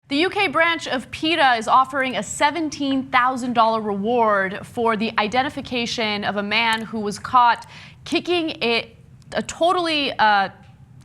The UK branch of PETA is offering a $17,000 reward for the identification of a man who was caught kicking a totally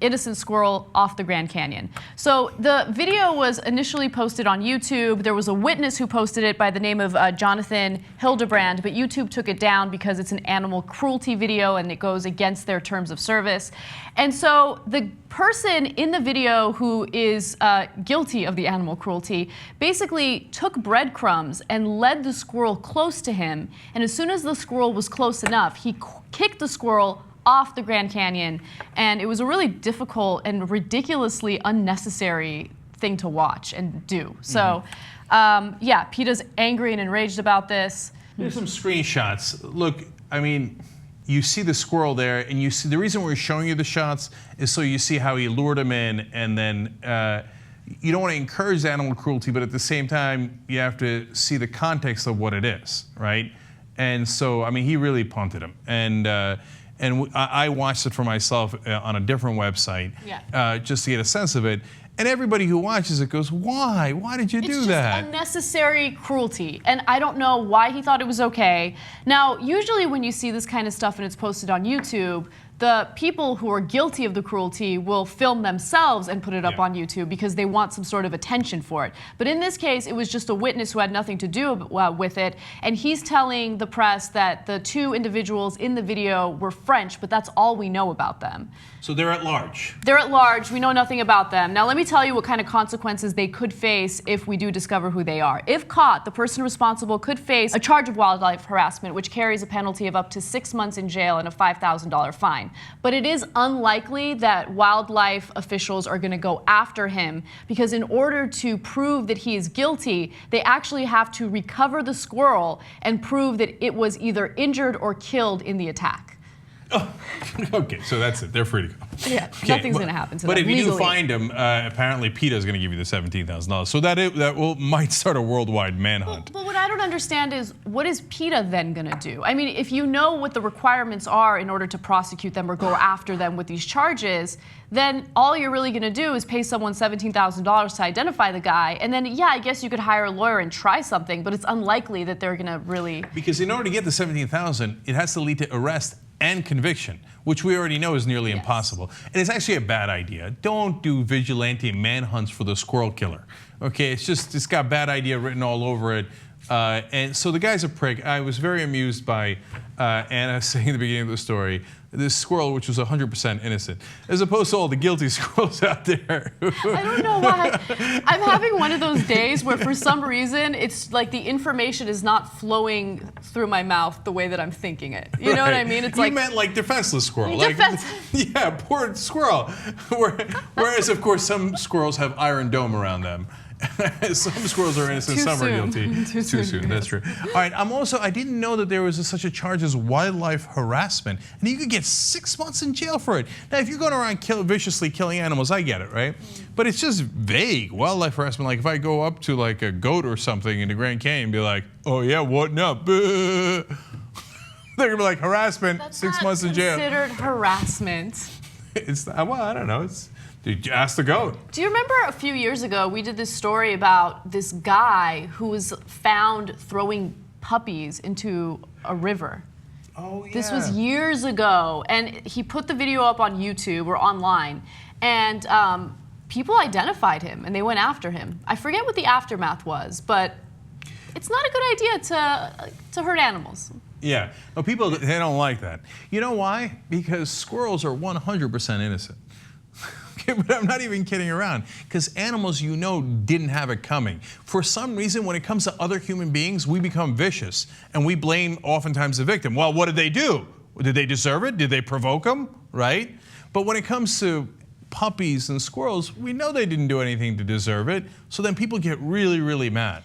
innocent squirrel off the Grand Canyon. So the video was initially posted on YouTube. There was a witness who posted it by the name of Jonathan Hildebrand, but YouTube took it down because it's an animal cruelty video and it goes against their terms of service. And so the person in the video who is guilty of the animal cruelty basically took breadcrumbs and led the squirrel close to him. And as soon as the squirrel was close enough, he kicked the squirrel off the Grand Canyon, and it was a really difficult and ridiculously unnecessary thing to watch and do. So, yeah, PETA's angry and enraged about this. There's some screenshots. Look, I mean, you see the squirrel there, and you see the reason we're showing you the shots is so you see how he lured him in, and then you don't want to encourage animal cruelty, but at the same time, you have to see the context of what it is, right? And so, I mean, he really punted him, and I watched it for myself on a different website, just to get a sense of it. And everybody who watches it goes, why? Why did you do that? It's just unnecessary cruelty. And I don't know why he thought it was okay. Now, usually when you see this kind of stuff and it's posted on YouTube, the people who are guilty of the cruelty will film themselves and put it up on YouTube because they want some sort of attention for it. But in this case, it was just a witness who had nothing to do with it, and he's telling the press that the two individuals in the video were French, but that's all we know about them. So they're at large. They're at large. We know nothing about them. Now let me tell you what kind of consequences they could face if we do discover who they are. If caught, the person responsible could face a charge of wildlife harassment, which carries a penalty of up to 6 months in jail and a $5,000 fine. But it is unlikely that wildlife officials are going to go after him because in order to prove that he is guilty, they actually have to recover the squirrel and prove that it was either injured or killed in the attack. Oh, okay, so that's it. They're free to go. Yeah, nothing's going to happen to them. But if you legally. do find him, apparently PETA is going to give you the $17,000. So that might start a worldwide manhunt. But what I don't understand is, what is PETA then going to do? I mean, if you know what the requirements are in order to prosecute them or go after them with these charges, then all you're really going to do is pay someone $17,000 to identify the guy. And then, yeah, I guess you could hire a lawyer and try something, but it's unlikely that they're going to really... Because in order to get the $17,000, it has to lead to arrest and conviction, which we already know is nearly impossible. And it's actually a bad idea. Don't do vigilante manhunts for the squirrel killer. Okay, it's got bad idea written all over it. And so the guy's a prick. I was very amused by Anna saying at the beginning of the story, this squirrel, which was 100% innocent, as opposed to all the guilty squirrels out there. I don't know why. I'm having one of those days where for some reason, it's like the information is not flowing through my mouth the way that I'm thinking it. You know what I mean? It's you meant like defenseless squirrel. Yeah, poor squirrel. Whereas, of course, some squirrels have Iron Dome around them. Some squirrels are innocent, some are guilty. Too soon, that's true. All right, I didn't know that there was such a charge as wildlife harassment, and you could get 6 months in jail for it. Now, if you're going around viciously killing animals, I get it, right? But it's just vague. Wildlife harassment, like if I go up to like a goat or something in the Grand Canyon and be like, oh yeah, what up? They're gonna be like, harassment, That's 6 months in jail. That's considered harassment. It's, well, I don't know, ask the goat. Do you remember a few years ago, we did this story about this guy who was found throwing puppies into a river? Oh, yeah. This was years ago, and he put the video up on YouTube or online, and people identified him, and they went after him. I forget what the aftermath was, but it's not a good idea to hurt animals. Yeah, no, people, they don't like that. You know why? Because squirrels are 100% innocent. But I'm not even kidding around, because animals, you know, didn't have it coming. For some reason, when it comes to other human beings, we become vicious, and we blame oftentimes the victim. Well, what did they do? Did they deserve it? Did they provoke them? Right? But when it comes to puppies and squirrels, we know they didn't do anything to deserve it, so then people get really, really mad.